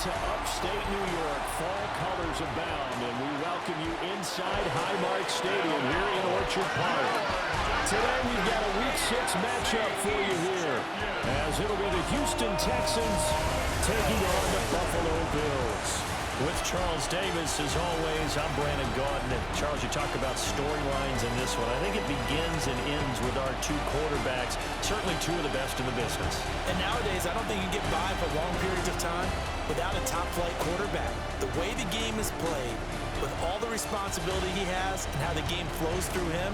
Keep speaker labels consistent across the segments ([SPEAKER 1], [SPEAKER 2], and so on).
[SPEAKER 1] to upstate New York. Fall colors abound, and we welcome you inside Highmark Stadium here in Orchard Park. Today we've got a Week 6 matchup for you here, as it'll be the Houston Texans taking on the Buffalo Bills. With Charles Davis, as always, I'm Brandon Gaudin. And Charles, you talk about storylines in this one. I think it begins and ends with our two quarterbacks, certainly two of the best in the business.
[SPEAKER 2] And nowadays, I don't think you can get by for long periods of time without a top-flight quarterback. The way the game is played, with all the responsibility he has and how the game flows through him,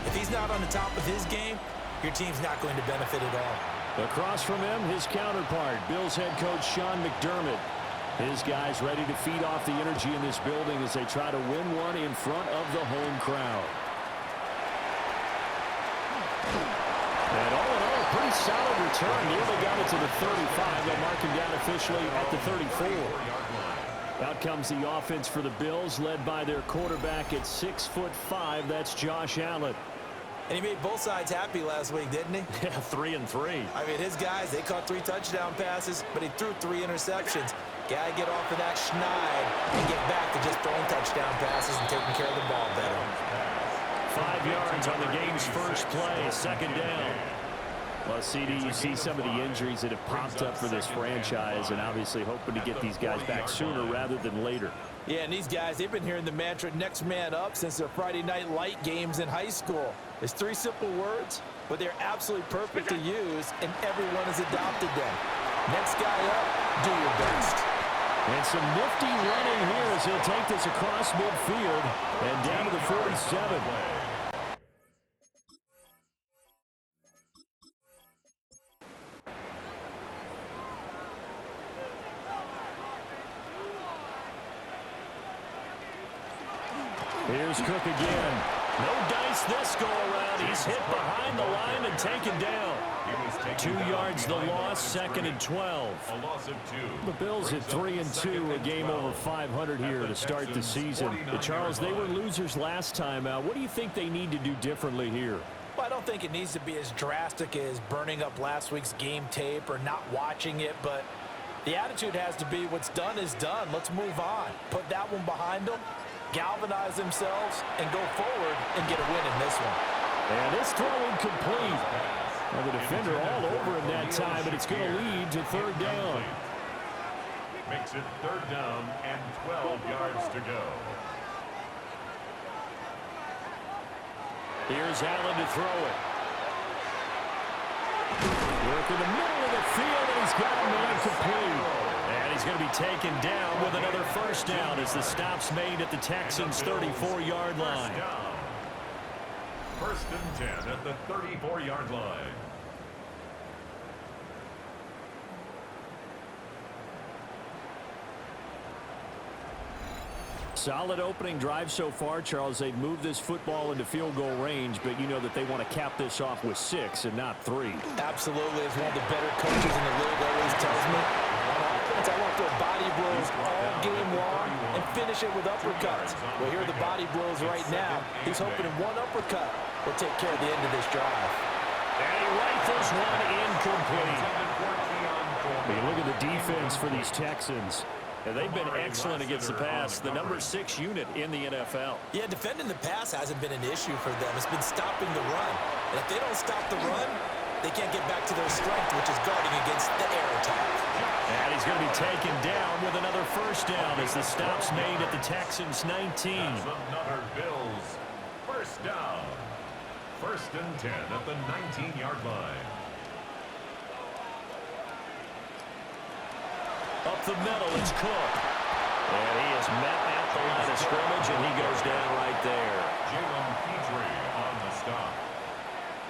[SPEAKER 2] if he's not on the top of his game, your team's not going to benefit at all.
[SPEAKER 1] Across from him, his counterpart, Bills head coach Sean McDermott. His guys ready to feed off the energy in this building as they try to win one in front of the home crowd. And all in all, a pretty solid return. Nearly got it to the 35. They'll mark him down officially at the 34. Out comes the offense for the Bills, led by their quarterback at 6'5". That's Josh Allen.
[SPEAKER 2] And he made both sides happy last week, didn't he?
[SPEAKER 1] Yeah, 3 and 3.
[SPEAKER 2] I mean, his guys, they caught 3 touchdown passes, but he threw 3 interceptions. Got to get off of that schneid and get back to just throwing touchdown passes and taking care of the ball better.
[SPEAKER 1] 5 yards on the game's first play, second down. Well, CD, you see some of the injuries that have popped up for this franchise, and obviously hoping to get these guys back sooner rather than later.
[SPEAKER 2] Yeah, and these guys, they've been hearing the mantra next man up since their Friday night light games in high school. It's 3 simple words, but they're absolutely perfect to use, and everyone has adopted them. Next guy up, do your best.
[SPEAKER 1] And some nifty running here as he'll take this across midfield and down to the 47. Here's Cook again. No dice this go around. He's hit behind the line and taken down. 2 yards the loss, second and 12.
[SPEAKER 3] A loss of 2.
[SPEAKER 1] The Bills at 3 and 2, a game over 500 here to start the season. Charles, they were losers last time out. What do you think they need to do differently here?
[SPEAKER 2] Well, I don't think it needs to be as drastic as burning up last week's game tape or not watching it, but the attitude has to be what's done is done. Let's move on. Put that one behind them, galvanize themselves, and go forward and get a win in this one.
[SPEAKER 1] And this throw incomplete. And the defender all over him that time, but it's going to lead to third down.
[SPEAKER 3] Makes it third down and 12 yards to go.
[SPEAKER 1] Here's Allen to throw it. Work in the middle of the field, and he's got a man complete. And he's going to be taken down with another first down as the stop's made at the Texans' 34-yard line.
[SPEAKER 3] First and 10 at the 34-yard line.
[SPEAKER 1] Solid opening drive so far, Charles. They've moved this football into field goal range, but you know that they want to cap this off with 6 and not 3.
[SPEAKER 2] Absolutely. As one of the better coaches in the league always tells me, on offense, I want to throw body blows all game long and finish it with uppercuts. Well, here are the body blows right now. He's hoping one uppercut will take care of the end of this drive.
[SPEAKER 1] And he rifles one incomplete. I mean, look at the defense for these Texans. And they've been excellent against the pass, the number 6 unit in the NFL.
[SPEAKER 2] Yeah, defending the pass hasn't been an issue for them. It's been stopping the run. And if they don't stop the run, they can't get back to their strength, which is guarding against the air attack.
[SPEAKER 1] And he's going to be taken down with another first down as the stop's made at the Texans' 19.
[SPEAKER 3] That's another Bills first down. First and 10 at the 19-yard line.
[SPEAKER 1] Up the middle, it's Cook. And he is met at the line of scrimmage, and he goes down right there.
[SPEAKER 3] Jalen Petrie on the stop.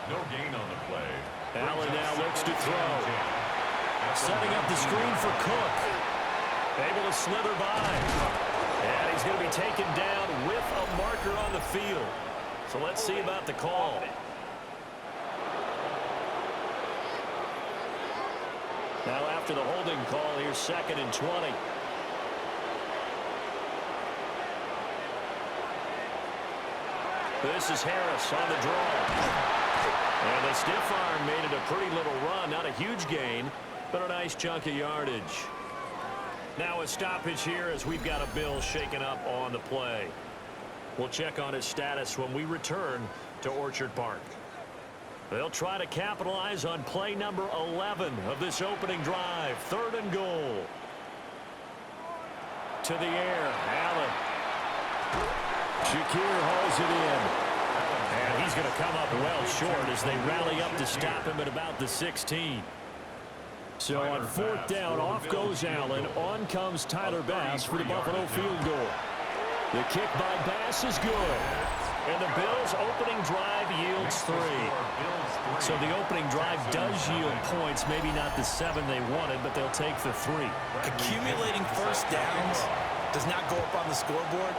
[SPEAKER 3] No gain on the play.
[SPEAKER 1] Allen now looks to throw. Setting up the screen for Cook. Able to slither by. And he's going to be taken down with a marker on the field. So let's see about the call. Now after the holding call, here's second and 20. This is Harris on the draw. And the stiff arm made it a pretty little run. Not a huge gain, but a nice chunk of yardage. Now a stoppage here as we've got a Bill shaken up on the play. We'll check on his status when we return to Orchard Park. They'll try to capitalize on play number 11 of this opening drive. 3rd and goal. To the air, Allen. Shakir hauls it in. And he's going to come up well short as they rally up to stop him at about the 16. So on 4th down, off goes Allen. On comes Tyler Bass for the Buffalo field goal. The kick by Bass is good. And the Bills' opening drive yields 3. So the opening drive does yield points. Maybe not the 7 they wanted, but they'll take the 3.
[SPEAKER 2] Accumulating first downs does not go up on the scoreboard,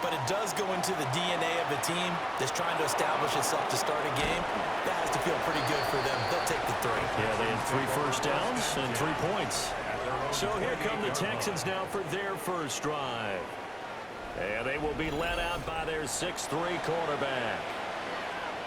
[SPEAKER 2] but it does go into the DNA of a team that's trying to establish itself to start a game. That has to feel pretty good for them. They'll take the 3.
[SPEAKER 1] Yeah, they had 3 first downs and 3 points. So here come the Texans now for their first drive. And they will be led out by their 6'3" quarterback.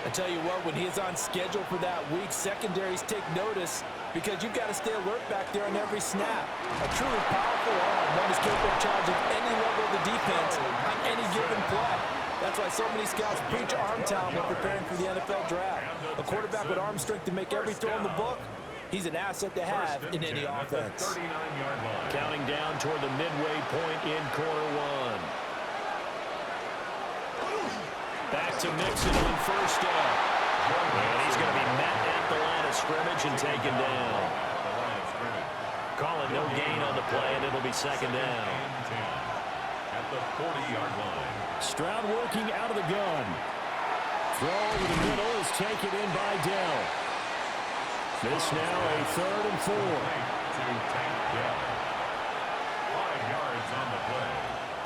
[SPEAKER 2] I tell you what, when he's on schedule for that week, secondaries take notice because you've got to stay alert back there on every snap. A truly powerful arm, one is capable of charging any level of the defense on any given play. That's why so many scouts preach arm talent when preparing for the NFL draft. A quarterback with arm strength to make every throw in the book, he's an asset to have in any offense.
[SPEAKER 1] Counting down toward the midway point in quarter 1. Back to Mixon on 1st down. And he's going to be met at the line of scrimmage and taken down. Calling no gain on the play, and it'll be 2nd down.
[SPEAKER 3] At the 40-yard line.
[SPEAKER 1] Stroud working out of the gun. Throw over the middle is taken in by Dell. This now a 3rd and 4.
[SPEAKER 3] To Tank Dell. 5 yards on the play.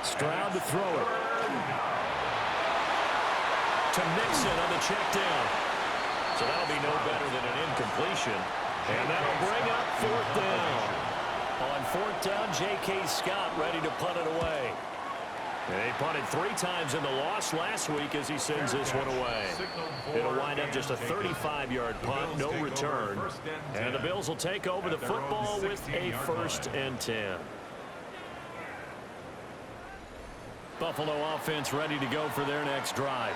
[SPEAKER 1] Stroud to throw it. To Mixon on the check down. So that'll be no better than an incompletion. And that'll bring up 4th down. On 4th down, J.K. Scott ready to punt it away. And he punted 3 times in the loss last week as he sends this one away. It'll wind up just a 35-yard punt, no return. And the Bills will take over the football with a 1st and 10. Buffalo offense ready to go for their next drive.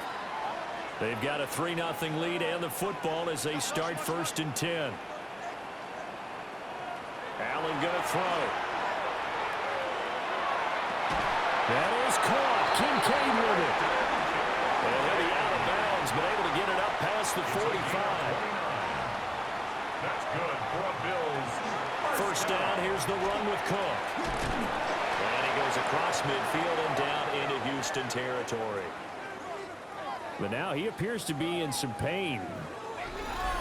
[SPEAKER 1] They've got a 3-0 lead and the football as they start 1st and 10. Allen going to throw. That is caught. Kincaid with it. And he'll be out of bounds, but able to get it up past the 45.
[SPEAKER 3] That's good for a Bills.
[SPEAKER 1] 1st down, here's the run with Cook. And he goes across midfield and down into Houston territory. But now he appears to be in some pain.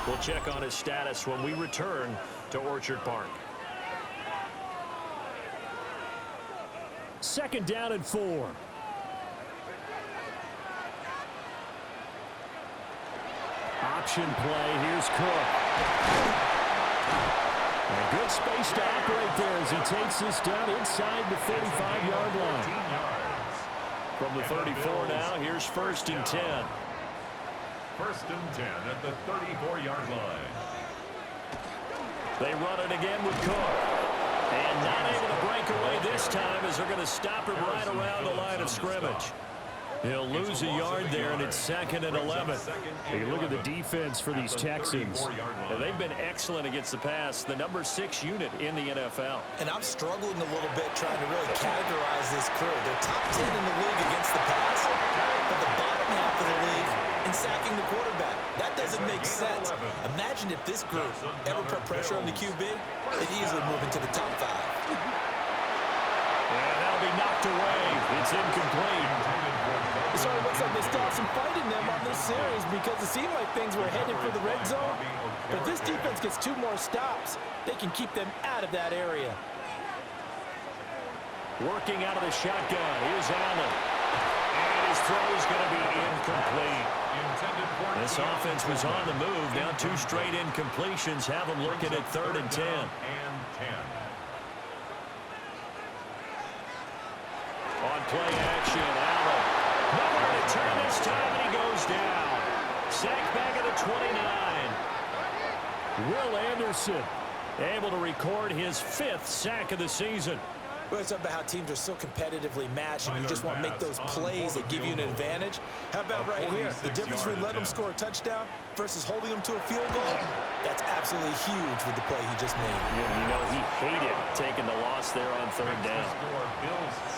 [SPEAKER 1] We'll check on his status when we return to Orchard Park. 2nd down and 4. Option play. Here's Cook. And a good space to operate there as he takes this down inside the 35-yard line. From the 34 now, here's 1st and 10.
[SPEAKER 3] 1st and 10 at the 34-yard line.
[SPEAKER 1] They run it again with Cook. And not able to break away this time as they're going to stop him right around the line of scrimmage. He'll lose a yard there, and it's 2nd and 11. Hey, look at the defense for these Texans. They've been excellent against the pass, the number 6 unit in the NFL.
[SPEAKER 2] And I'm struggling a little bit trying to really categorize this crew. They're top 10 in the league against the pass, but the bottom half of the league in sacking the quarterback. That doesn't make sense. Imagine if this group ever put pressure on the QB, they'd easily move into the top 5.
[SPEAKER 1] And that'll be knocked away. It's incomplete.
[SPEAKER 2] So it looks like they still have some fight in them on this series because it seemed like things were headed for the red zone. But this defense gets 2 more stops. They can keep them out of that area.
[SPEAKER 1] Working out of the shotgun. Here's Allen. And his throw is going to be incomplete. This offense was on the move. Now 2 straight incompletions have them looking at 3rd and 10. On play action, Allen. Nowhere to turn this time, and he goes down. Sacked back at the 29. Will Anderson able to record his 5th sack of the season.
[SPEAKER 2] Well, it's about how teams are so competitively matched, and you just want to make those plays that give you an advantage. How about right here? The difference between letting them score a touchdown versus holding them to a field goal, that's absolutely huge with the play he just made.
[SPEAKER 1] Yeah, you know, he hated taking the loss there on third down.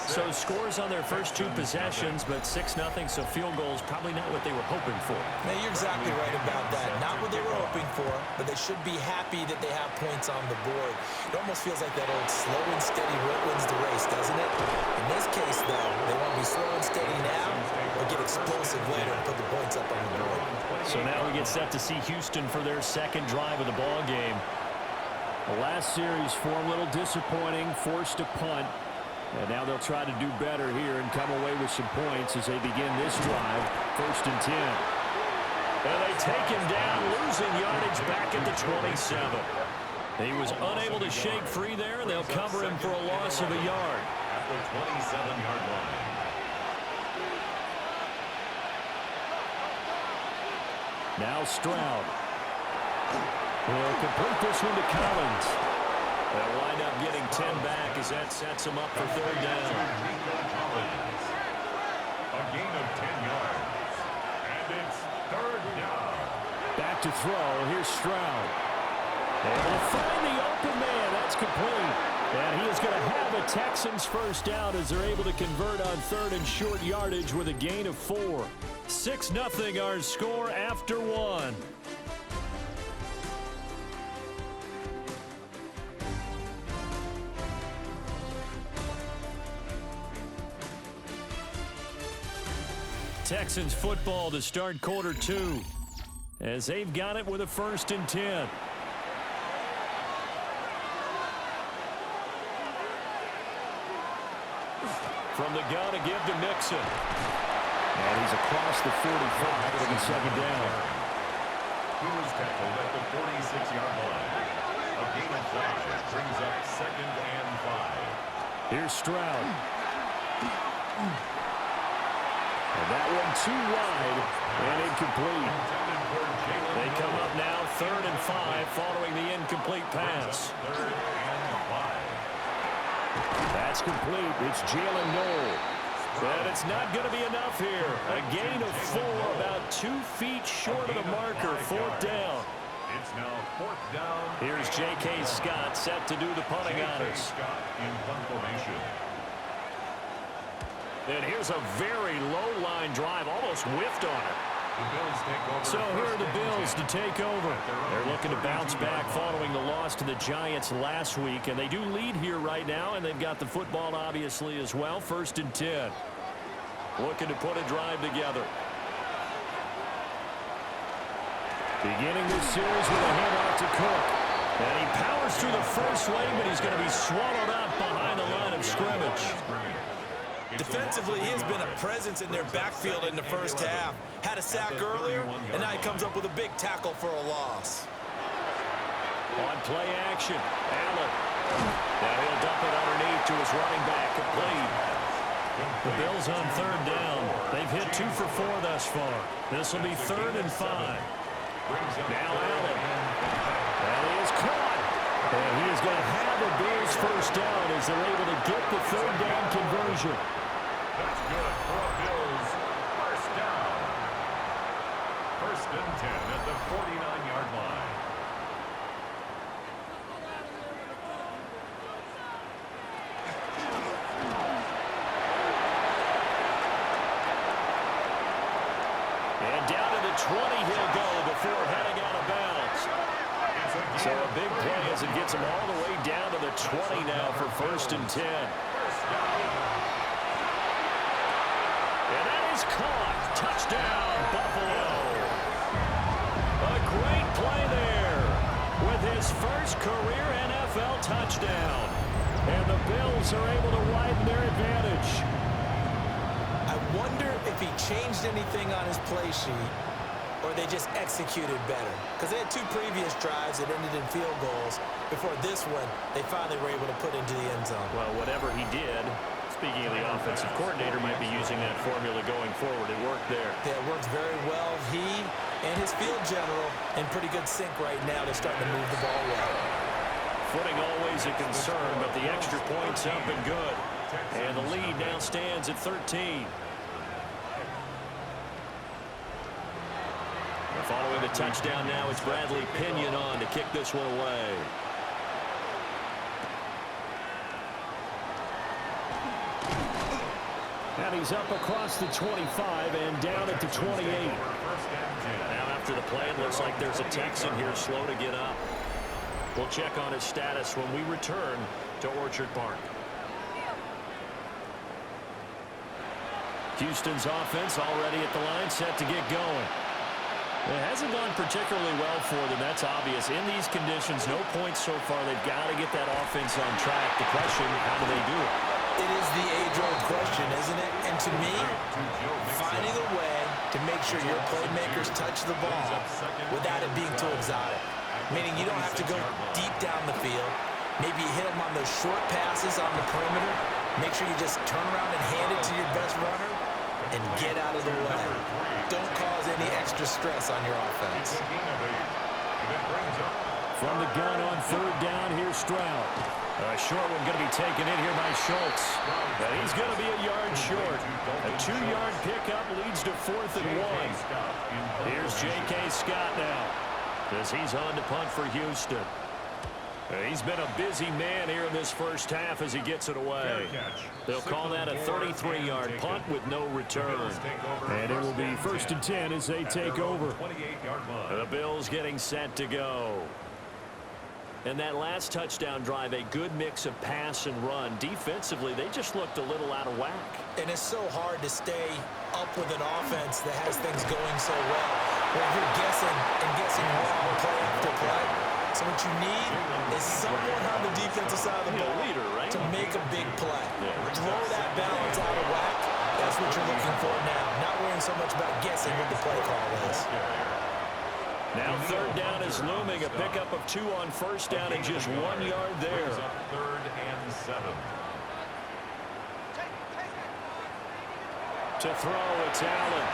[SPEAKER 1] So scores on their first 2 possessions, but 6-0, so field goals probably not what they were hoping for.
[SPEAKER 2] Now, you're exactly right about that. Not what they were hoping for, but they should be happy that they have points on the board. It almost feels like that old slow and steady wins the race, doesn't it? In this case, though, they want to be slow and steady now or get explosive later and put the points up on the board.
[SPEAKER 1] So now we get set to see Houston for their second drive of the ball game. The last series for a little disappointing, forced a punt. And now they'll try to do better here and come away with some points as they begin this drive, 1st and 10. And they take him down, losing yardage back at the 27. He was unable to shake free there, and they'll cover him for a loss of a yard.
[SPEAKER 3] At the 27-yard line.
[SPEAKER 1] Now Stroud. He'll complete this one to Collins. They'll wind up getting 10 back as that sets him up for 3rd down.
[SPEAKER 3] A gain of 10 yards. And it's 3rd down.
[SPEAKER 1] Back to throw. Here's Stroud. Able to find the open man. That's complete. And he is going to have a Texans first down as they're able to convert on 3rd and short yardage with a gain of 4. 6-0 our score after 1. Texans football to start quarter 2 as they've got it with a 1st and 10. From the gun to give to Mixon. And he's across the 45 for the 2nd down.
[SPEAKER 3] He was tackled at the 46-yard line. A gain of 5 brings up 2nd and 5.
[SPEAKER 1] Here's Stroud. And that one too wide and incomplete. They come up now 3rd and 5 following the incomplete pass.
[SPEAKER 3] 3rd and 5.
[SPEAKER 1] That's complete. It's Jalen Noel. But it's not going to be enough here. A gain of 4, about 2 feet short of the marker. 4th down.
[SPEAKER 3] It's now 4th down.
[SPEAKER 1] Here's J.K. Scott set to do the punting honors.
[SPEAKER 3] Scott in punt formation.
[SPEAKER 1] And here's a very low line drive, almost whiffed on it.
[SPEAKER 3] The Bills take over.
[SPEAKER 1] So here are the Bills to take over. They're looking to bounce back following the loss to the Giants last week, and they do lead here right now, and they've got the football obviously as well. 1st and 10. Looking to put a drive together. Beginning this series with a handoff to Cook. And he powers through the first lane, but he's going to be swallowed up behind the line of scrimmage.
[SPEAKER 2] Defensively, he has been a presence in their backfield in the first half. Had a sack earlier, and now he comes up with a big tackle for a loss.
[SPEAKER 1] On play action, Allen. Now he'll dump it underneath to his running back, complete. The Bills on 3rd down. They've hit 2 for 4 thus far. This will be 3rd and 5. Now Allen. And he is caught. And he is going to have a Bills first down as they're able to get the 3rd down conversion.
[SPEAKER 3] That's good for a Bills first down. 1st and 10 at the 49-yard line.
[SPEAKER 1] And down to the 20 he'll go before heading out of bounds. So a big play as it gets him all the way down to the 20 now for 1st and 10. And that is caught. Touchdown, Buffalo. A great play there with his first career NFL touchdown. And the Bills are able to widen their advantage.
[SPEAKER 2] I wonder if he changed anything on his play sheet or they just executed better. Because they had 2 previous drives that ended in field goals. Before this one, they finally were able to put into the end zone.
[SPEAKER 1] Well, whatever he did, speaking of the offensive coordinator, might be using that formula going forward. It worked there.
[SPEAKER 2] Yeah, it works very well. He and his field general in pretty good sync right now. They're starting to move the ball well.
[SPEAKER 1] Footing always a concern, but the extra point's up and good. And the lead now stands at 13. Following the touchdown now, it's Bradley Pinion on to kick this one away.
[SPEAKER 4] And he's up across the 25 and down at the 28.
[SPEAKER 1] Now after the play, it looks like there's a Texan here slow to get up. We'll check on his status when we return to Orchard Park. Houston's offense already at the line, set to get going. It hasn't gone particularly well for them, that's obvious. In these conditions, no points so far. They've got to get that offense on track. The question, how do they do it?
[SPEAKER 2] It is the age-old question, isn't it? And to me, finding a way to make sure your playmakers touch the ball without it being too exotic. Meaning you don't have to go deep down the field. Maybe you hit them on those short passes on the perimeter. Make sure you just turn around and hand it to your best runner and get out of the way. Don't cause any extra stress on your offense.
[SPEAKER 4] From the gun on third down, here's Stroud.
[SPEAKER 1] A short one going to be taken in here by Schultz. And he's going to be a yard short. A 2-yard pickup leads to 4th and 1. Here's J.K. Scott now as he's on to punt for Houston. He's been a busy man here in this first half as he gets it away. They'll call that a 33-yard punt with no return.
[SPEAKER 4] And it will be 1st and 10 as they take over.
[SPEAKER 1] The Bills getting set to go. And that last touchdown drive, a good mix of pass and run. Defensively, they just looked a little out of whack.
[SPEAKER 2] And it's so hard to stay up with an offense that has things going so well, where you're guessing and guessing wrong play after play. So what you need is someone on the defensive side of the ball to make a big play. Throw that balance out of whack. That's what you're looking for now. Not worrying so much about guessing what the play call is.
[SPEAKER 1] Now 3rd down is looming. A pickup of 2 on 1st down and just 1 yard there.
[SPEAKER 3] 3rd and 7.
[SPEAKER 1] To throw, it's Allen.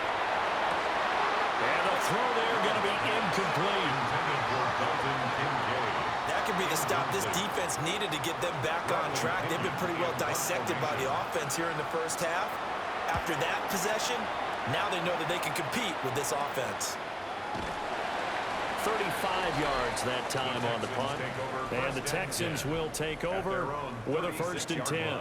[SPEAKER 1] And the throw there going to be incomplete.
[SPEAKER 2] That could be the stop this defense needed to get them back on track. They've been pretty well dissected by the offense here in the first half. After that possession, now they know that they can compete with this offense.
[SPEAKER 1] 35 yards that time on the punt. And the Texans will take over with a 1st and 10.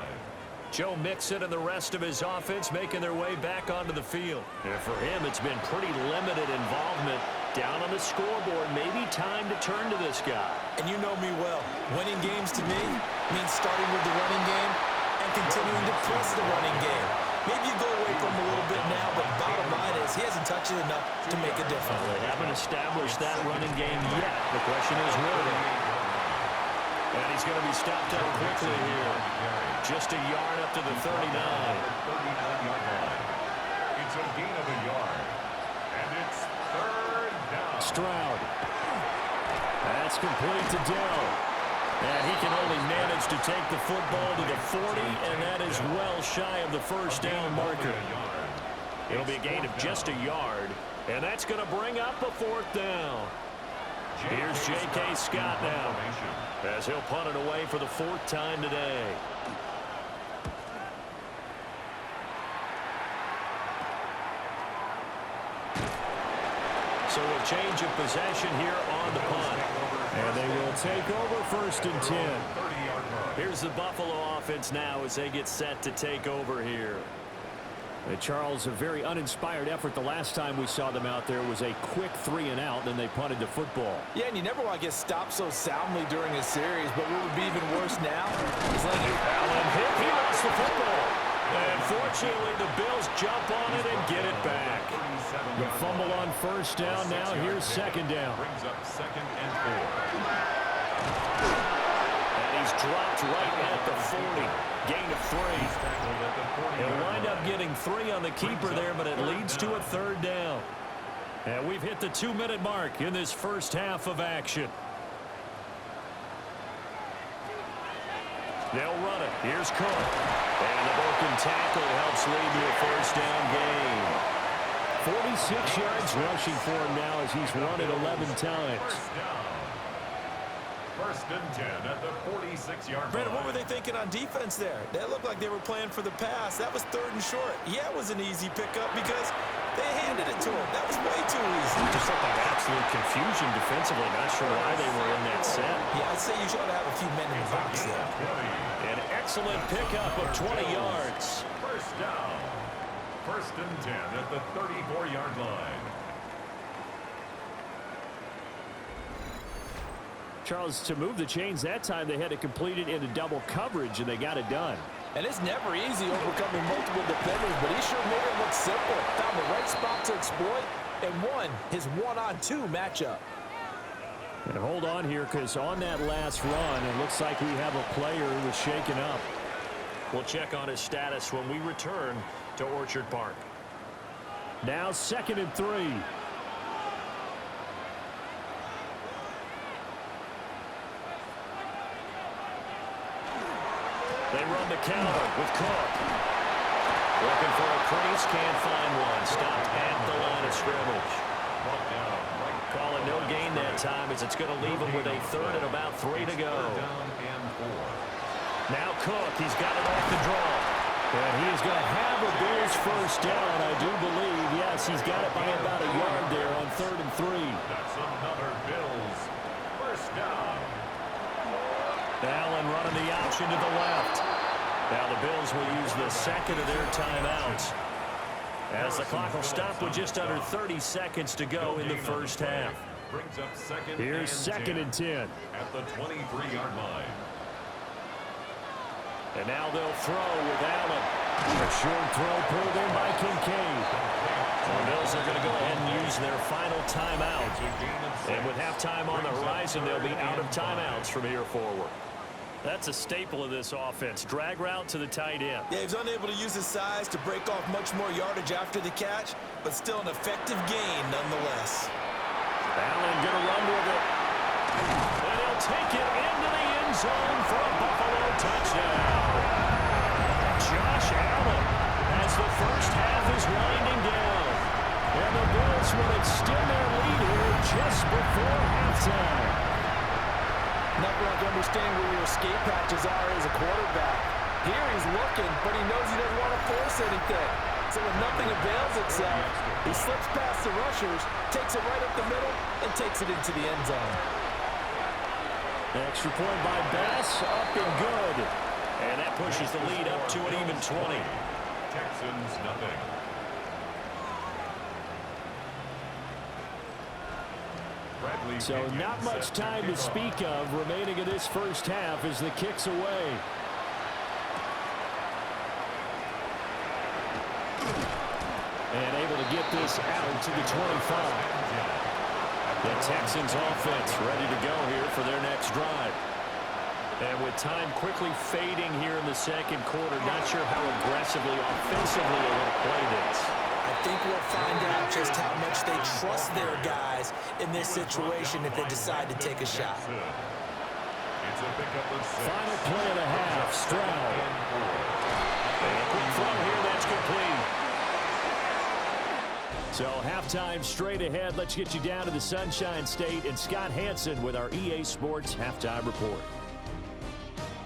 [SPEAKER 1] Joe Mixon and the rest of his offense making their way back onto the field. And for him, it's been pretty limited involvement down on the scoreboard. Maybe time to turn to this guy.
[SPEAKER 2] And you know me well. Winning games to me means starting with the running game and continuing to press the running game. Maybe you go away from him a little bit now, but bottom line is he hasn't touched it enough to make a difference.
[SPEAKER 1] Well, they haven't established that running game yet. The question is, will they? And he's going to be stopped up quickly here. Just a yard up to the 39.
[SPEAKER 3] 39-yard line. It's a gain of a yard. And it's 3rd down.
[SPEAKER 4] Stroud. That's complete to Dell. And he can only manage to take the football to the 40, and that is well shy of the 1st down marker.
[SPEAKER 1] It'll be a gain of just a yard, and that's going to bring up a 4th down. Here's J.K. Scott now as he'll punt it away for the 4th time today. So a change of possession here on the punt.
[SPEAKER 4] And they will take over 1st and 10.
[SPEAKER 1] Here's the Buffalo offense now as they get set to take over here.
[SPEAKER 4] Charles, a very uninspired effort the last time we saw them out there was a quick 3 and out, then they punted the football.
[SPEAKER 2] Yeah, and you never want to get stopped so soundly during a series, but what would be even worse now is letting you...
[SPEAKER 1] Allen hit, he lost the football. And fortunately, the Bills jump on it and get it back.
[SPEAKER 4] The fumble on 1st down, now here's 2nd down.
[SPEAKER 3] Brings up 2nd and 4.
[SPEAKER 1] And he's dropped right at the 40. Gain of 3. He'll wind up getting 3 on the keeper there, but it leads to a 3rd down. And we've hit the 2-minute mark in this first half of action. They'll run it. Here's Cook. And the broken tackle helps lead to a 1st down gain.
[SPEAKER 4] 46 yards rushing for him now as he's run it 11 times.
[SPEAKER 3] First and 10 at the 46-yard line.
[SPEAKER 2] Brandon, what were they thinking on defense there? That looked like they were playing for the pass. That was 3rd and short. Yeah, it was an easy pickup because they handed it to him. That was way too easy.
[SPEAKER 4] Just looked like absolute confusion defensively. Not sure why they were in that set.
[SPEAKER 2] Yeah, I'd say you should have a few men in the box there.
[SPEAKER 4] An excellent pickup of 20 yards.
[SPEAKER 3] First down. First and 10 at the 34-yard line.
[SPEAKER 1] Charles, to move the chains that time, they had to complete it into double coverage, and they got it done.
[SPEAKER 2] And it's never easy overcoming multiple defenders, but he sure made it look simple. Found the right spot to exploit and won his 1-on-2 matchup.
[SPEAKER 1] And hold on here, because on that last run, it looks like we have a player who was shaken up.
[SPEAKER 4] We'll check on his status when we return to Orchard Park.
[SPEAKER 1] Now 2nd and 3.
[SPEAKER 4] They run the counter with Cook. Looking for a crease, can't find one. Stopped at the line of scrimmage. Calling no gain that time as it's going to leave him with a 3rd and about 3 to go. Now Cook, he's got it off the draw.
[SPEAKER 1] And he's going to have a Bills first down, I do believe. Yes, he's got it by about a yard there on 3rd and 3.
[SPEAKER 3] That's another Bills first down.
[SPEAKER 4] Allen running the option to the left. Now the Bills will use the 2nd of their timeouts, as the clock will stop with just under 30 seconds to go in the first half.
[SPEAKER 3] Brings up second.
[SPEAKER 1] Here's
[SPEAKER 3] and
[SPEAKER 1] 2nd and 10.
[SPEAKER 3] At the 23-yard line.
[SPEAKER 4] And now they'll throw with Allen.
[SPEAKER 1] A short throw pulled in by Kincaid.
[SPEAKER 4] The Bills are going to go ahead and use their final timeout. And with halftime on the horizon, they'll be out of timeouts from here forward. That's a staple of this offense. Drag route to the tight end.
[SPEAKER 2] Yeah, he's unable to use his size to break off much more yardage after the catch, but still an effective gain nonetheless.
[SPEAKER 4] Allen going to run with it. And he'll take it into the end zone for a Buffalo touchdown. Josh Allen as the first half is winding down.
[SPEAKER 1] And the Bills will extend their lead here just before halftime.
[SPEAKER 2] Nothing like understanding where your escape patches are as a quarterback. Here he's looking, but he knows he doesn't want to force anything. So when nothing avails itself, he slips past the rushers, takes it right up the middle, and takes it into the end zone.
[SPEAKER 1] Extra point by Bass, up and good.
[SPEAKER 4] And that pushes the lead up to an even 20.
[SPEAKER 3] Texans nothing.
[SPEAKER 1] So not much time to speak of remaining in this first half as the kick's away. And able to get this out to the 25. The Texans offense ready to go here for their next drive. And with time quickly fading here in the second quarter, not sure how aggressively, offensively they want to play this.
[SPEAKER 2] I think we'll find out just how much they trust their guys in this situation if they decide to take a shot.
[SPEAKER 3] It's a pickup of 6.
[SPEAKER 1] Final play of the half, Stroud.
[SPEAKER 4] And a quick throw here, that's complete.
[SPEAKER 1] So halftime straight ahead. Let's get you down to the Sunshine State and Scott Hansen with our EA Sports Halftime Report.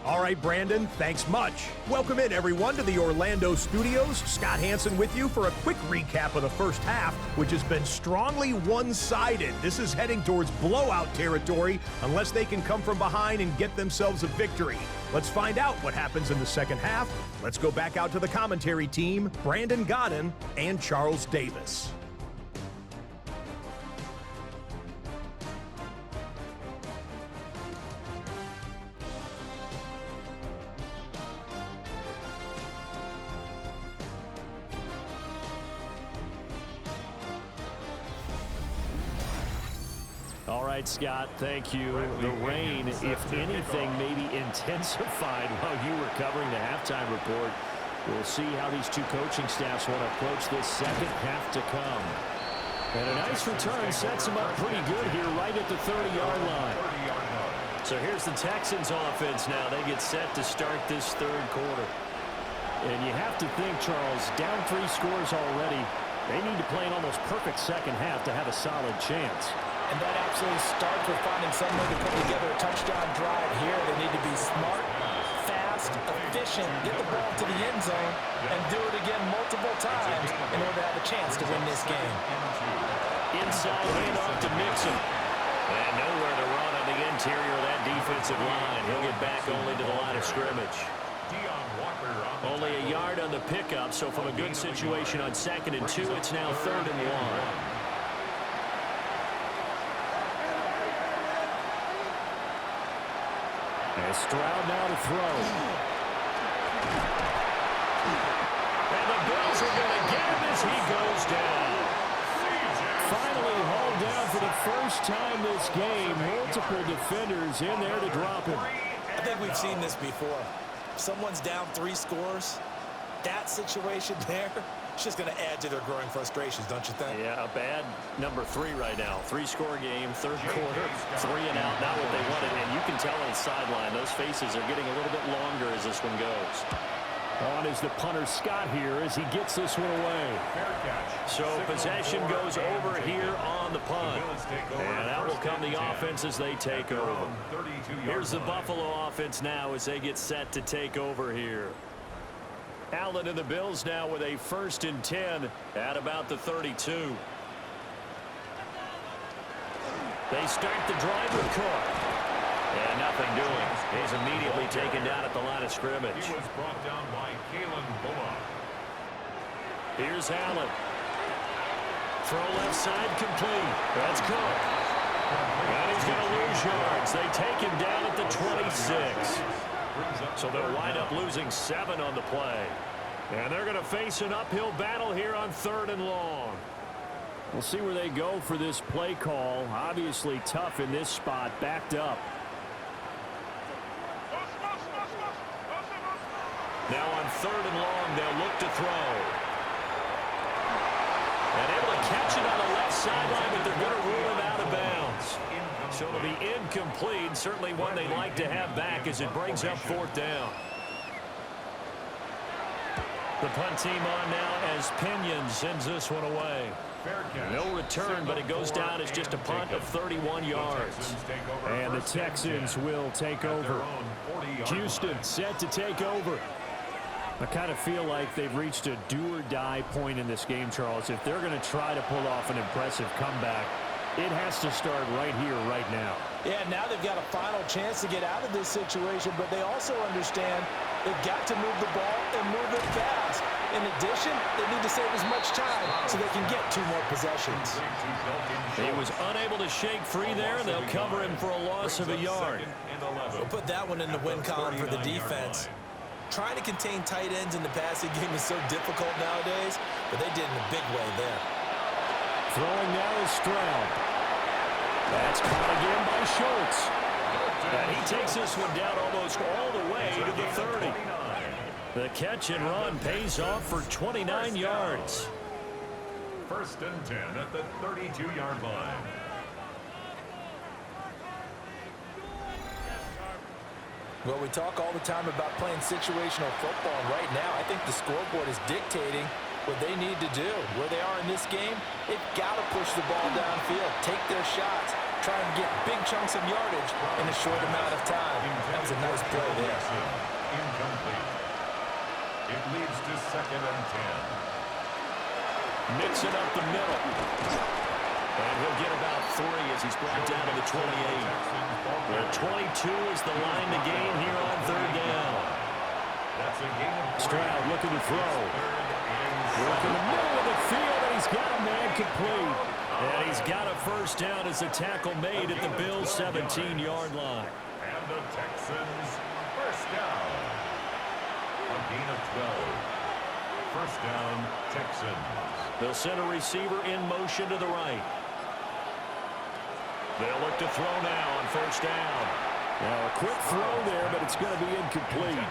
[SPEAKER 5] All right, Brandon, thanks much. Welcome in, everyone, to the Orlando studios. Scott Hansen with you for a quick recap of the first half, which has been strongly one-sided. This is heading towards blowout territory unless they can come from behind and get themselves a victory. Let's find out what happens in the second half. Let's go back out to the commentary team, Brandon Godden and Charles Davis.
[SPEAKER 1] All right, Scott, thank you. The rain, if anything, maybe intensified while you were covering the halftime report. We'll see how these two coaching staffs want to approach this second half to come. And a nice return sets them up pretty good here right at the 30-yard line.
[SPEAKER 4] So here's the Texans offense now. They get set to start this third quarter.
[SPEAKER 1] And you have to think, Charles, down 3 scores already. They need to play an almost perfect second half to have a solid chance.
[SPEAKER 2] And that absolutely starts with finding some way to put together a touchdown drive here. They need to be smart, fast, efficient, get the ball to the end zone, and do it again multiple times in order to have a chance to win this game.
[SPEAKER 1] Inside handoff to Mixon. And nowhere to run on the interior of that defensive line. He'll get back only to the line of scrimmage. Only a yard on the pickup, so from a good situation on 2nd and 2, it's now 3rd and 1.
[SPEAKER 4] And Stroud now to throw. And the Bills are going to get him as he goes down.
[SPEAKER 1] Finally hauled down for the first time this game. Multiple defenders in there to drop him.
[SPEAKER 2] I think we've seen this before. If someone's down 3 scores, that situation there, it's just going to add to their growing frustrations, don't you think?
[SPEAKER 1] Yeah, a bad number 3 right now. 3-score game, 3rd quarter, 3 and out, not what they wanted. And you can tell on the sideline, those faces are getting a little bit longer as this one goes.
[SPEAKER 4] On is the punter Scott here as he gets this one away.
[SPEAKER 1] So possession goes over here on the punt. And out will come the offense as they take over. Here's the Buffalo offense now as they get set to take over here. Allen and the Bills now with a 1st and 10 at about the 32. They start the drive with Cook. And nothing doing. He's immediately taken down at the line of scrimmage.
[SPEAKER 3] He was brought down by Kalen Bullock.
[SPEAKER 1] Here's Allen. Throw left side complete. That's Cook. And he's going to lose yards. They take him down at the 26. So they'll wind up losing 7 on the play. And they're going to face an uphill battle here on 3rd and long.
[SPEAKER 4] We'll see where they go for this play call. Obviously tough in this spot, backed up.
[SPEAKER 1] Now on 3rd and long, they'll look to throw. And able to catch it on the left sideline, but they're going to rule him out of bounds. So it'll be incomplete, certainly one they'd like to have back as it brings up 4th down. The punt team on now as Pinion sends this one away. No return, but it goes down as just a punt of 31 yards.
[SPEAKER 4] And the Texans will take over. Houston set to take over. I kind of feel like they've reached a do-or-die point in this game, Charles. If they're going to try to pull off an impressive comeback, it has to start right here, right now.
[SPEAKER 2] Yeah, now they've got a final chance to get out of this situation, but they also understand they've got to move the ball and move it fast. In addition, they need to save as much time so they can get 2 more possessions.
[SPEAKER 1] He was unable to shake free there, and they'll cover him for a loss of a yard.
[SPEAKER 2] We'll put that one in the win column for the defense. Trying to contain tight ends in the passing game is so difficult nowadays, but they did in a big way there.
[SPEAKER 4] Throwing now is Stroud.
[SPEAKER 1] That's caught again by Schultz. And he takes this one down almost all the way to the 30. The catch and run pays off for 29 yards.
[SPEAKER 3] 1st and 10 at the 32-yard line.
[SPEAKER 2] Well, we talk all the time about playing situational football, and right now I think the scoreboard is dictating what they need to do. Where they are in this game, they've got to push the ball downfield, take their shots, try and get big chunks of yardage in a short amount of time. That was a nice play there.
[SPEAKER 3] Incomplete. It leads to 2nd and 10.
[SPEAKER 1] Mixing up the middle. And he'll get about 3 as he's brought down to the 28. The 22 is the line to gain here on 3rd down.
[SPEAKER 4] Stroud looking to throw. Working the middle of the field, and he's got a man complete.
[SPEAKER 1] And he's got a 1st down as the tackle made at the Bills' 17-yard line.
[SPEAKER 3] And the Texans 1st down. A gain of 12. 1st down, Texans.
[SPEAKER 1] They'll send a receiver in motion to the right. They'll look to throw now on 1st down.
[SPEAKER 4] Now a quick throw there, but it's going to be incomplete.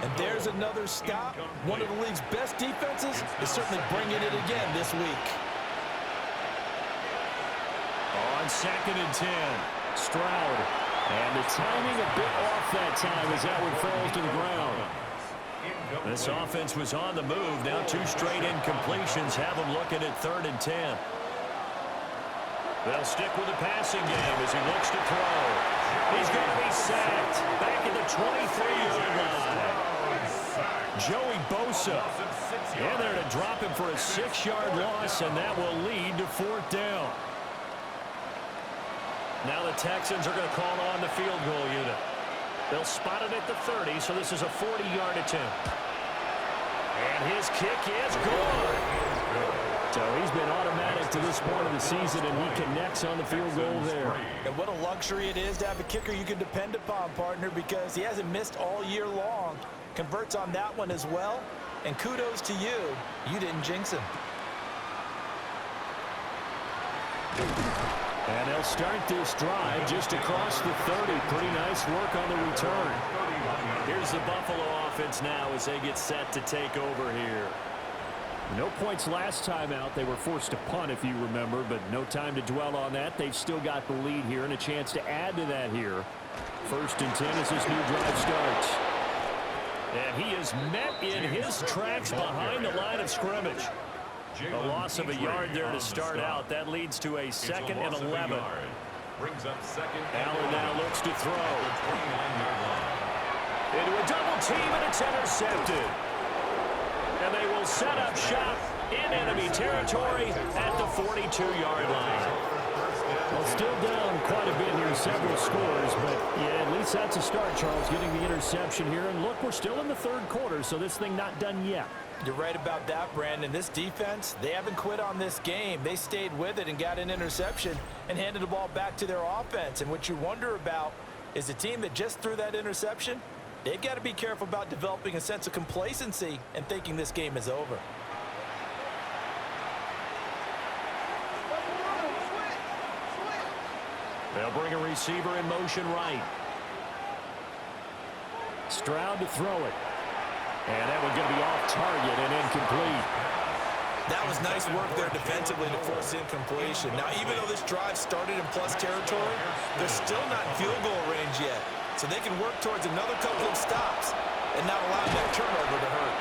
[SPEAKER 2] And there's another stop. One of the league's best defenses is certainly bringing it again this week.
[SPEAKER 1] On 2nd and 10,
[SPEAKER 4] Stroud. And the timing a bit off that time as that one falls to the ground.
[SPEAKER 1] this offense was on the move. Now 2 straight incompletions have them looking at 3rd and 10.
[SPEAKER 4] They'll stick with the passing game as he looks to throw. He's going to be sacked back at the 23-yard line. Joey Bosa in there to drop him for a 6-yard loss, and that will lead to 4th down. Now the Texans are going to call on the field goal unit. They'll spot it at the 30, so this is a 40-yard attempt. And his kick is good.
[SPEAKER 1] So he's been automatic to this point of the season, and he connects on the field goal there.
[SPEAKER 2] And what a luxury it is to have a kicker you can depend upon, partner, because he hasn't missed all year long. Converts on that one as well, and kudos to you. You didn't jinx him.
[SPEAKER 1] And they'll start this drive just across the 30. Pretty nice work on the return.
[SPEAKER 4] Here's the Buffalo offense now as they get set to take over here.
[SPEAKER 1] No points last time out. They were forced to punt, if you remember, but no time to dwell on that. They've still got the lead here and a chance to add to that here. 1st and 10 as this new drive starts.
[SPEAKER 4] And he is met in his tracks behind the line of scrimmage. A loss of a yard there to start out. That leads to a 2nd and 11.
[SPEAKER 3] Brings up 2nd.
[SPEAKER 4] Allen now looks to throw. Into a double team, and it's intercepted. And they will set up shop in enemy territory at the 42-yard line.
[SPEAKER 1] Well, still down quite a bit here, several scores, but yeah, at least that's a start, Charles, getting the interception here. And look, we're still in the 3rd quarter, so this thing not done yet.
[SPEAKER 2] You're right about that, Brandon. This defense, they haven't quit on this game. They stayed with it and got an interception and handed the ball back to their offense. And what you wonder about is the team that just threw that interception, they've got to be careful about developing a sense of complacency and thinking this game is over.
[SPEAKER 4] They'll bring a receiver in motion right.
[SPEAKER 1] Stroud to throw it. And that one's going to be off target and incomplete.
[SPEAKER 2] That was nice work there defensively to force incompletion. Now, even though this drive started in plus territory, they're still not in field goal range yet. So they can work towards another couple of stops and not allow that turnover to hurt.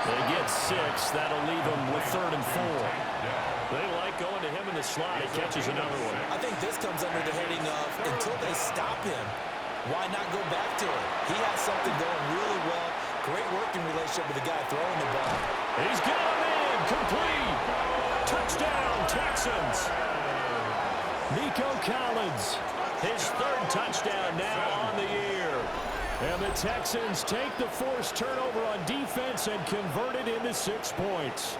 [SPEAKER 1] They get 6. That'll leave them with 3rd and 4.
[SPEAKER 4] They like going to him in the slot. He catches another one.
[SPEAKER 2] I think this comes under the heading of until they stop him, why not go back to it? He has something going really well. Great working relationship with the guy throwing the ball.
[SPEAKER 4] He's got him in. Complete. Touchdown, Texans.
[SPEAKER 1] Nico Collins.
[SPEAKER 4] His 3rd touchdown now on the year.
[SPEAKER 1] And the Texans take the forced turnover on defense and convert it into 6 points.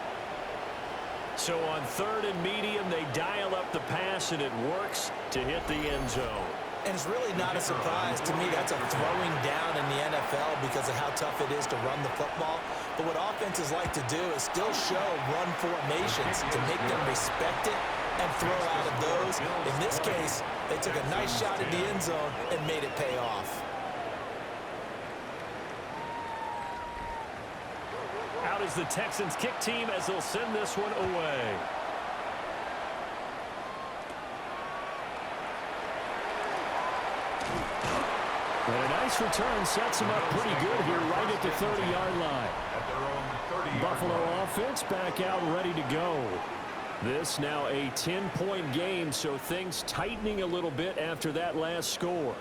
[SPEAKER 4] So on 3rd and medium, they dial up the pass, and it works to hit the end zone.
[SPEAKER 2] And it's really not a surprise to me. That's a throwing down in the NFL because of how tough it is to run the football. But what offenses like to do is still show run formations to make them respect it and throw out of those. In this case, they took a nice shot at the end zone and made it pay off.
[SPEAKER 4] Out is the Texans kick team as they'll send this one away.
[SPEAKER 1] And a nice return sets them up pretty good here right at the 30-yard line. Buffalo offense back out ready to go. This now a 10-point game, so things tightening a little bit after that last score.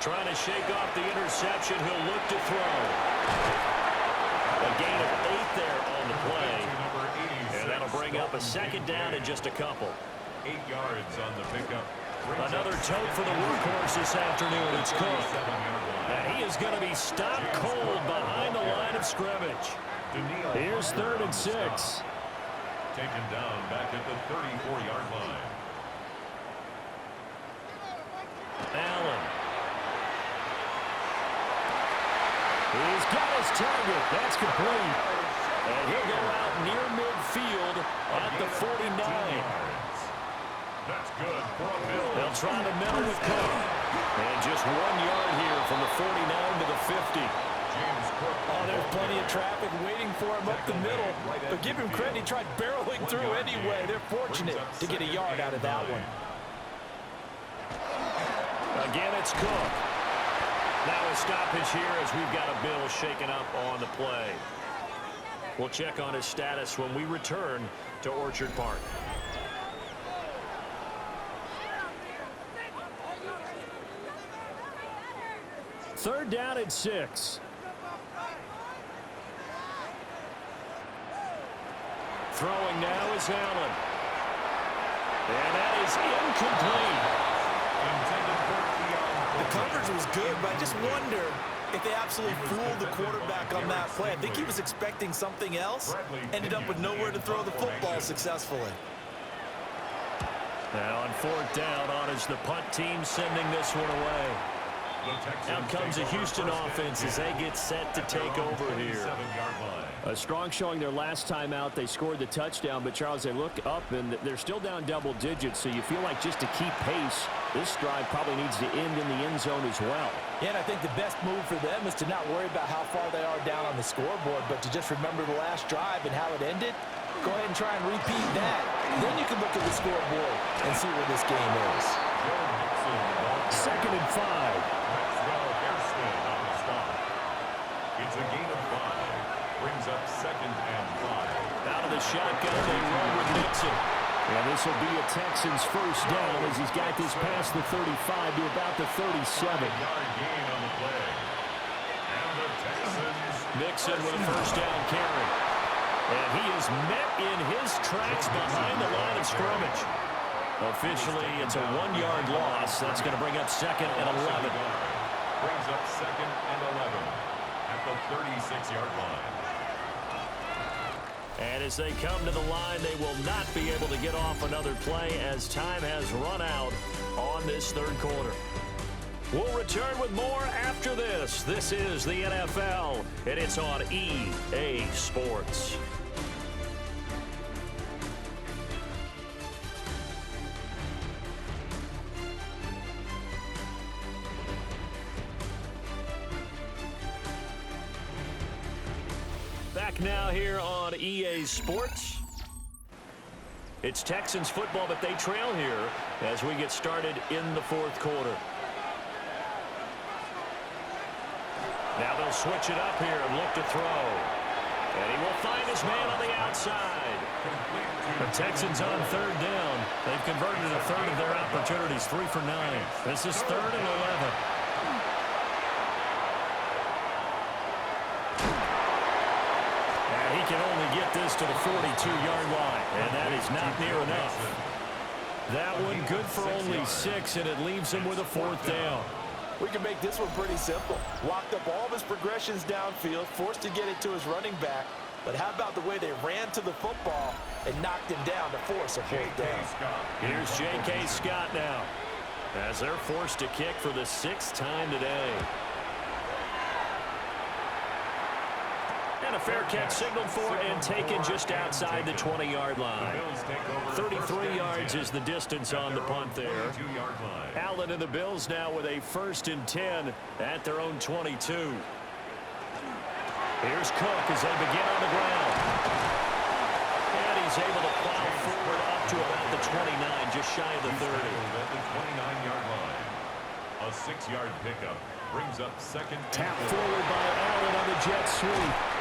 [SPEAKER 4] Trying to shake off the interception. He'll look to throw. A gain of 8 there on the play. And that'll bring up a 2nd down and just a couple.
[SPEAKER 3] 8 yards on the pickup.
[SPEAKER 4] Another tote for the workhorse this afternoon. It's Cook. And he is going to be stopped cold behind the line of scrimmage.
[SPEAKER 1] Here's 3rd and 6.
[SPEAKER 3] Taken down back at the 34-yard line.
[SPEAKER 4] Allen.
[SPEAKER 1] He's got his target. That's complete. And he'll go out near midfield at the 49.
[SPEAKER 3] That's good for a middle.
[SPEAKER 4] They'll try to middle with Cook. And just 1 yard here from the 49 to the 50.
[SPEAKER 2] Oh, there's plenty of traffic waiting for him up the middle. But give him credit, he tried barreling through anyway. They're fortunate to get a yard out of that one.
[SPEAKER 4] Again, it's Cook. Now a stoppage here as we've got a bill shaken up on the play. We'll check on his status when we return to Orchard Park.
[SPEAKER 1] Third down and 6. Throwing now is Allen. And that is incomplete.
[SPEAKER 2] The coverage was good, but I just wonder if they absolutely fooled the quarterback on that play. I think he was expecting something else. Ended up with nowhere to throw the football successfully.
[SPEAKER 1] Now on fourth down, on is the punt team sending this one away. Out comes the Houston offense as they get set to take over here. A strong showing their last time out. They scored the touchdown, but Charles, they look up and they're still down double digits, so you feel like just to keep pace, this drive probably needs to end in the end zone as well.
[SPEAKER 2] Yeah, and I think the best move for them is to not worry about how far they are down on the scoreboard, but to just remember the last drive and how it ended. Go ahead and try and repeat that. Then you can look at the scoreboard and see where this game is.
[SPEAKER 1] Second and 5.
[SPEAKER 3] It's a gain of 5. Brings up second and 5.
[SPEAKER 1] Out of the shotgun, they run with Nixon. And this will be a Texans first down as he's got this past the 35 to about the 37.
[SPEAKER 3] 5-yard gain on the play. And the Texans.
[SPEAKER 1] Nixon with a first down carry. And he is met in his tracks behind the line of scrimmage. Officially, it's a 1-yard loss. That's going to bring up second and 11.
[SPEAKER 3] Brings up second and 11 at the 36-yard line.
[SPEAKER 1] And as they come to the line, they will not be able to get off another play as time has run out on this third quarter. We'll return with more after this. This is the NFL, and it's on EA Sports. Back now here on EA Sports. It's Texans football, but they trail here as we get started in the fourth quarter. Now they'll switch it up here and look to throw. And he will find his man on the outside. The Texans on third down. They've converted a third of their opportunities, 3 for 9. This is third and 11. He can only get this to the 42-yard line, and that is not near enough. That one good for only 6, and it leaves him with a fourth down.
[SPEAKER 2] We can make this one pretty simple. Walked up all of his progressions downfield, forced to get it to his running back. But how about the way they ran to the football and knocked him down to force a fourth down?
[SPEAKER 1] Here's J.K. Scott now as they're forced to kick for the 6th time today. And a fair catch signaled for and taken just outside the 20-yard line. 33 yards is the distance on the punt there. Allen and the Bills now with a 1st and 10 at their own 22. Here's Cook as they begin on the ground. And he's able to plow forward up to about the 29, just shy of the 30.
[SPEAKER 3] At the 29-yard line. A 6-yard pickup brings up second.
[SPEAKER 1] Tap forward by Allen on the jet sweep.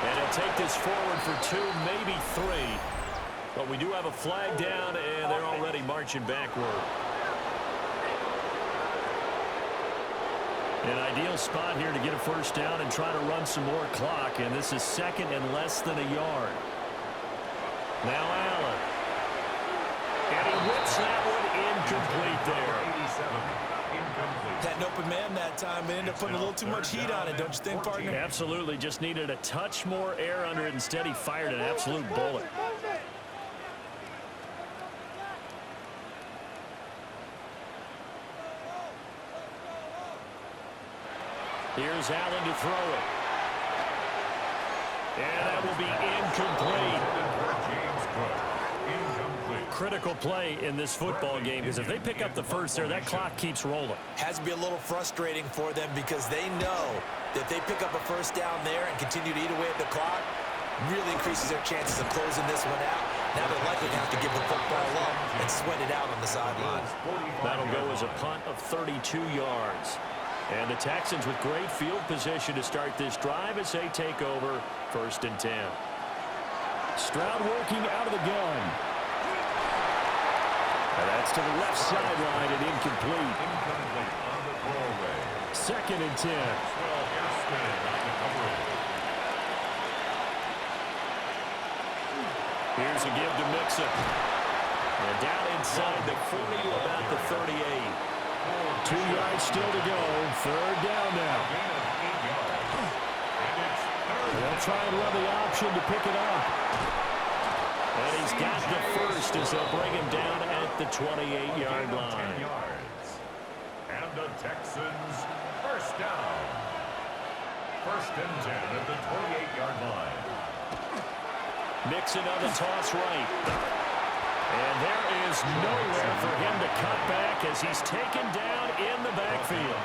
[SPEAKER 1] And he'll take this forward for 2, maybe 3. But we do have a flag down, and they're already marching backward. An ideal spot here to get a first down and try to run some more clock, and this is second and less than a yard. Now Allen. And he whips that one incomplete there.
[SPEAKER 2] Had an open man that time, but ended up putting a little too much heat on it, don't you think, partner?
[SPEAKER 1] Absolutely. Just needed a touch more air under it. Instead, he fired an absolute bullet. Here's Allen to throw it. And that will be incomplete. Critical play in this football game, because if they pick up the first there, that clock keeps rolling.
[SPEAKER 2] Has to be a little frustrating for them because they know that they pick up a first down there and continue to eat away at the clock, really increases their chances of closing this one out. Now they're likely to have to give the football up and sweat it out on the sideline.
[SPEAKER 1] That'll go as a punt of 32 yards. And the Texans with great field position to start this drive as they take over 1st and 10. Stroud working out of the gun. And that's to the left sideline and incomplete.
[SPEAKER 3] On the throwaway.
[SPEAKER 1] 2nd and 10. Here's a give to Mixon. And down inside the 40 to about the 38. 2 yards still to go. 3rd down now. They'll try and run the option to pick it up. And he's got the first as they'll bring him down at the 28-yard line.
[SPEAKER 3] And the Texans first down. 1st and 10 at the 28-yard line.
[SPEAKER 1] Mixon on the toss right. And there is nowhere for him to cut back as he's taken down in the backfield.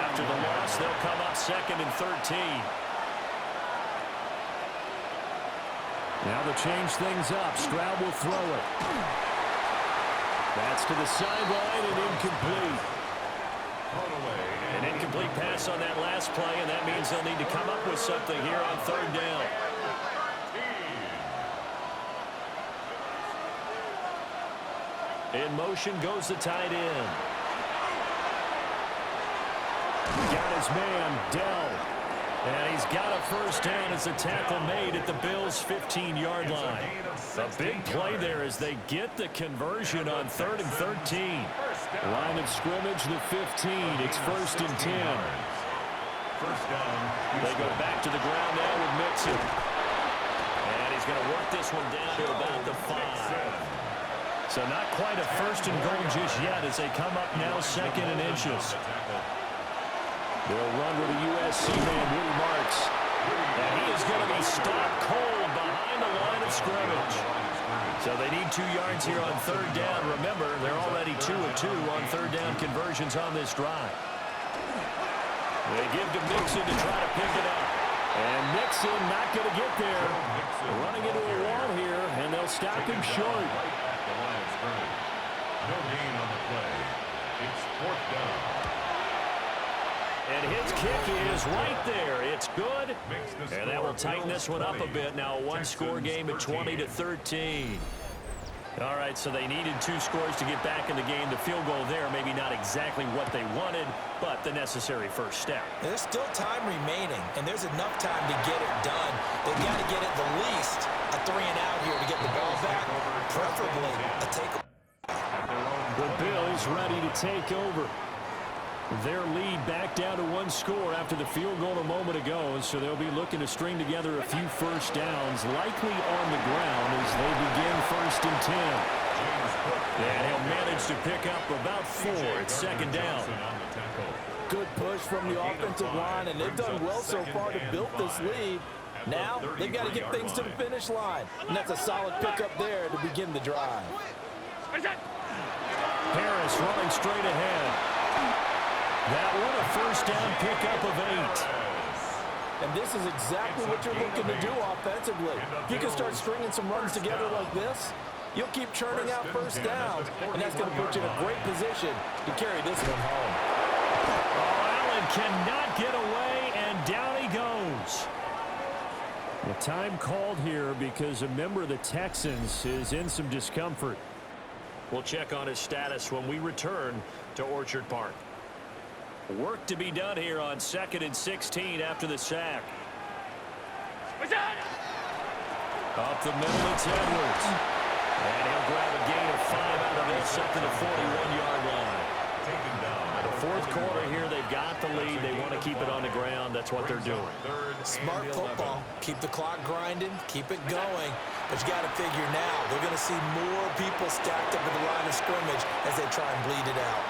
[SPEAKER 1] After the loss, they'll come up 2nd and 13. Now they'll change things up. Stroud will throw it. That's to the sideline and incomplete. An incomplete pass on that last play, and that means they'll need to come up with something here on 3rd down. In motion goes the tight end. Got his man, Dell. And he's got a first down as the tackle made at the Bills' 15-yard line. A big play there as they get the conversion on 3rd and 13. Line of scrimmage, the 15. It's 1st and 10. They go back to the ground now with Mixon. And he's going to work this one down to about the 5. So not quite a 1st and goal just yet as they come up now 2nd and inches. They'll run with a USC man, Woody Marks. And he is going to be stopped cold behind the line of scrimmage. So they need 2 yards here on 3rd down. Remember, they're already 2 of 2 on 3rd down conversions on this drive. They give to Mixon to try to pick it up. And Mixon not going to get there. Running into a wall here, and they'll stop him short.
[SPEAKER 3] No gain on the play. It's 4th down.
[SPEAKER 1] And his kick is right there. It's good. And that will tighten this one up a bit. Now a one-score game at 20 to 13. All right, so they needed 2 scores to get back in the game. The field goal there, maybe not exactly what they wanted, but the necessary first step.
[SPEAKER 2] There's still time remaining, and there's enough time to get it done. They've got to get at the least a 3-and-out here to get the ball back, preferably a takeaway.
[SPEAKER 1] The Bills ready to take over. Their lead back down to 1 score after the field goal a moment ago, so they'll be looking to string together a few first downs, likely on the ground as they begin 1st and 10. And he'll manage to pick up about 4 at 2nd down.
[SPEAKER 2] Good push from the offensive line, and they've done well so far to build this lead. Now they've got to get things to the finish line, and that's a solid pickup there to begin the drive.
[SPEAKER 1] Harris running straight ahead. That one a first down pickup of 8.
[SPEAKER 2] And this is exactly what you're looking to do offensively. If you can start stringing some runs together like this, you'll keep churning out first downs, and that's going to put you in a great position to carry this one home.
[SPEAKER 1] Oh, Allen cannot get away, and down he goes. The time called here because a member of the Texans is in some discomfort. We'll check on his status when we return to Orchard Park. Work to be done here on 2nd and 16 after the sack. Up the middle, it's Edwards. And he'll grab a gain of 5 out of this up to the 41-yard line. The 4th quarter here, they've got the lead. They want to keep it on the ground. That's what they're doing.
[SPEAKER 2] Smart football. Keep the clock grinding. Keep it going. But you got to figure now, they're going to see more people stacked up at the line of scrimmage as they try and bleed it out.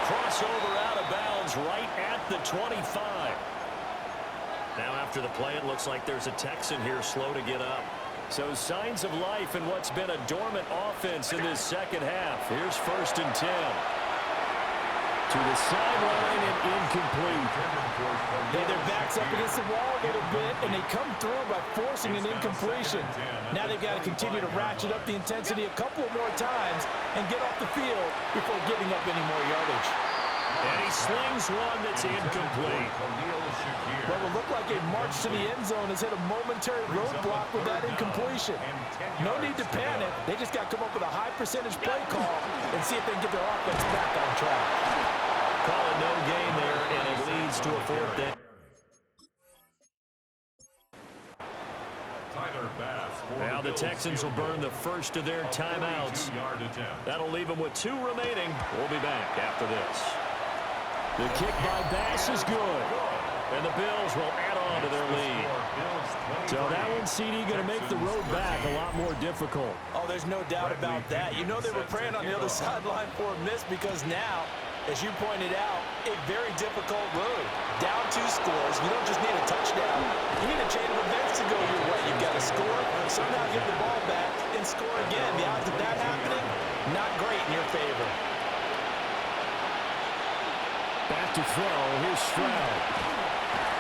[SPEAKER 1] Crossover out of bounds right at the 25. Now after the play, it looks like there's a Texan here slow to get up. So signs of life in what's been a dormant offense in this second half. Here's 1st and 10. To the sideline and incomplete.
[SPEAKER 2] Their back's up against the wall a little bit, and they come through by forcing an incompletion. Now they've got to continue to ratchet up the intensity a couple of more times and get off the field before giving up any more yardage.
[SPEAKER 4] And he slings one that's incomplete.
[SPEAKER 2] What will look like a march to the end zone has hit a momentary roadblock with that incompletion. No need to panic. They just got to come up with a high percentage play call and see if they can get their offense back on track.
[SPEAKER 1] Call it no gain there, and it leads to a fourth down.
[SPEAKER 4] Now the Texans will burn the first of their timeouts. That'll leave them with 2 remaining. We'll be back after this.
[SPEAKER 1] The kick by Bass is good.
[SPEAKER 4] And the Bills will add on to their lead.
[SPEAKER 1] So that one, CD, going to make the road back a lot more difficult.
[SPEAKER 2] Oh, there's no doubt about that. You know they were praying on the other sideline for a miss because now, as you pointed out, a very difficult road. Down 2 scores. You don't just need a touchdown. You need a chain of events to go your way. You've got to score, somehow get the ball back, and score again. The odds of that happening, not great in your favor.
[SPEAKER 1] Back to throw. Here's Stroud.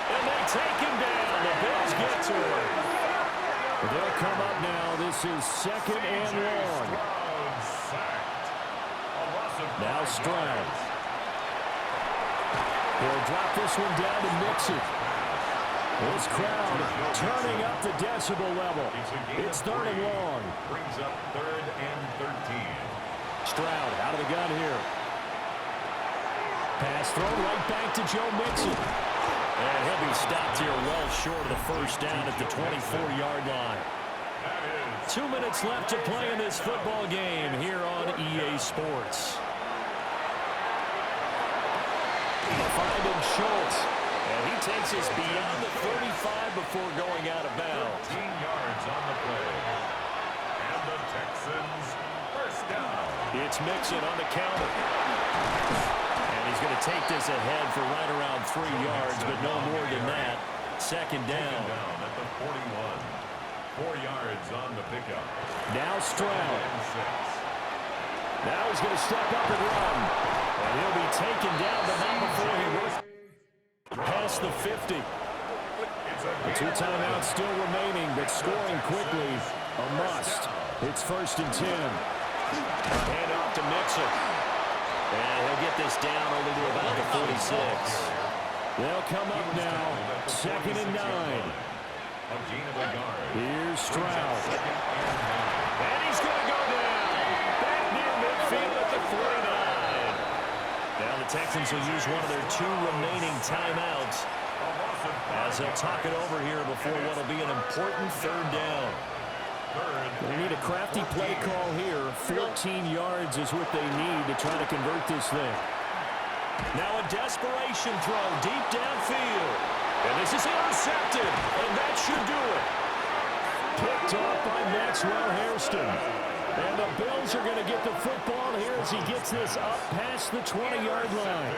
[SPEAKER 4] And they take him down. The Bills get to him.
[SPEAKER 1] They'll come up now. This is 2nd and long. Now Stroud. He'll drop this one down to Mixon. This crowd turning up the decibel level. It's 3rd and long.
[SPEAKER 3] Brings up 3rd and 13.
[SPEAKER 1] Stroud out of the gun here. Pass thrown right back to Joe Mixon.
[SPEAKER 4] And he'll be stopped here well short of the first down at the 24-yard line.
[SPEAKER 1] 2 minutes left to play in this football game here on EA Sports. Finding Schultz.
[SPEAKER 4] And he takes us beyond the 35 before going out of bounds.
[SPEAKER 3] 13 yards on the play. And the Texans first down.
[SPEAKER 4] It's Mixon on the counter. And he's going to take this ahead for right around 3 yards, but no more than that. 2nd down.
[SPEAKER 3] At the 41. 4 yards on the pickup.
[SPEAKER 1] Now Stroud. Now he's going to step up and run.
[SPEAKER 4] And he'll be taken down, but not before he works
[SPEAKER 1] past the 50. 2 timeouts still remaining, but scoring quickly, a must. It's 1st and 10.
[SPEAKER 4] Hand off to Mixon. And he'll get this down only to about the 46.
[SPEAKER 1] They'll come up now, 2nd and 9. Here's Stroud.
[SPEAKER 4] And he's going to go down. Back near midfield at the 49. Now the Texans will use one of their 2 remaining timeouts as they'll talk it over here before what will be an important 3rd down.
[SPEAKER 1] They need a crafty play call here. 14 yards is what they need to try to convert this thing.
[SPEAKER 4] Now a desperation throw deep downfield. And this is intercepted, and that should do it.
[SPEAKER 1] Picked off by Maxwell Hairston. And the Bills are going to get the football here as he gets this up past the 20-yard line.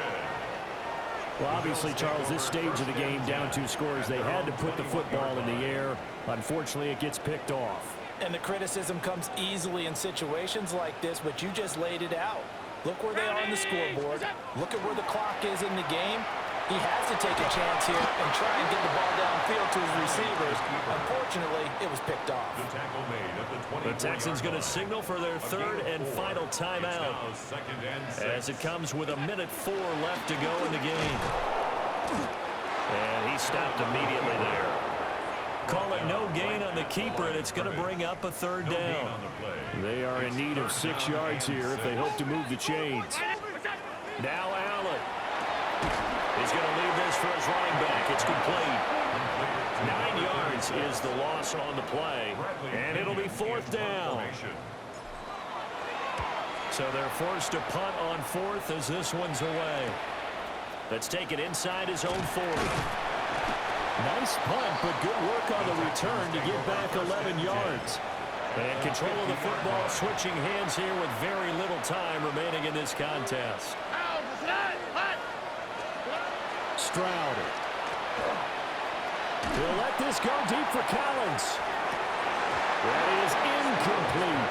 [SPEAKER 1] Well, obviously, Charles, this stage of the game, down 2 scores, they had to put the football in the air. Unfortunately, it gets picked off.
[SPEAKER 2] And the criticism comes easily in situations like this, but you just laid it out. Look where they are on the scoreboard. Look at where the clock is in the game. He has to take a chance here and try and get the ball downfield to his receivers. Unfortunately, it was picked off.
[SPEAKER 4] The Texans going to signal for their 3rd and final timeout as it comes with 1:04 left to go in the game. And he stopped immediately there. Call it no gain on the keeper, and it's going to bring up a 3rd down.
[SPEAKER 1] They are in need of 6 yards here if they hope to move the chains.
[SPEAKER 4] Now Allen. He's going to leave this for his running back. It's complete. 9 yards is the loss on the play, and it'll be 4th down. So they're forced to punt on 4th as this one's away. Let's take it inside his own 40.
[SPEAKER 1] Nice punt, but good work on the return to get back 11 yards.
[SPEAKER 4] And control of the football switching hands here with very little time remaining in this contest.
[SPEAKER 1] Stroud. He'll let this go deep for Collins. That is incomplete.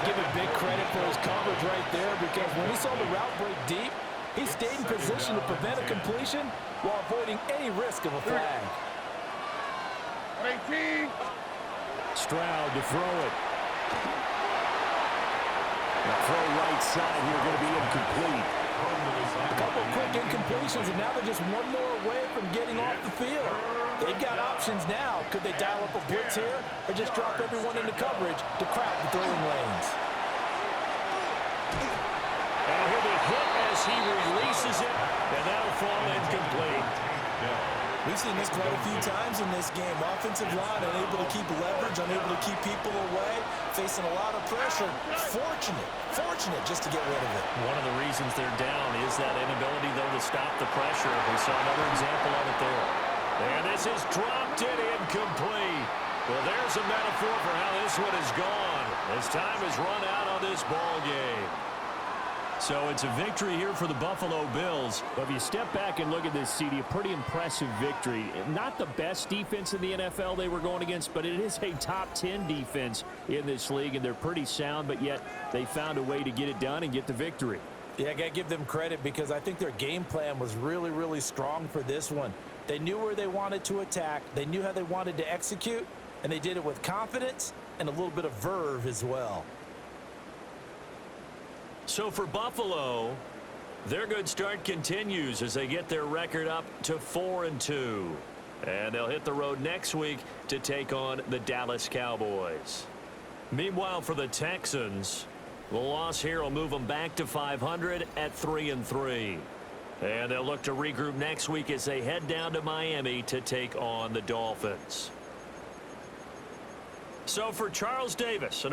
[SPEAKER 2] Give him big credit for his coverage right there, because when he saw the route break deep, he stayed in position to prevent a completion while avoiding any risk of a flag.
[SPEAKER 6] 18.
[SPEAKER 1] Stroud to throw it. The throw right side here going to be incomplete.
[SPEAKER 2] A couple of quick incompletions, and now they're just one more away from getting off the field. They've got options now. Could they dial up a blitz here or just drop everyone into coverage to crowd the throwing lanes?
[SPEAKER 4] And he'll be hit as he releases it, and that'll fall incomplete.
[SPEAKER 2] We've seen this quite a few times in this game. Offensive line unable to keep leverage, unable to keep people away, facing a lot of pressure. Fortunate just to get rid of it.
[SPEAKER 4] One of the reasons they're down is that inability, though, to stop the pressure. We saw another example of it there.
[SPEAKER 1] And this is dropped in incomplete. Well, there's a metaphor for how this one is gone. As time has run out on this ball game. So it's a victory here for the Buffalo Bills. But if you step back and look at this, CD, a pretty impressive victory. Not the best defense in the NFL they were going against, but it is a top 10 defense in this league, and they're pretty sound, but yet they found a way to get it done and get the victory.
[SPEAKER 2] Yeah, I got to give them credit because I think their game plan was really strong for this one. They knew where they wanted to attack. They knew how they wanted to execute, and they did it with confidence and a little bit of verve as well.
[SPEAKER 1] So for Buffalo, their good start continues as they get their record up to 4-2. And they'll hit the road next week to take on the Dallas Cowboys. Meanwhile, for the Texans, the loss here will move them back to 500 at 3-3. And they'll look to regroup next week as they head down to Miami to take on the Dolphins. So for Charles Davis,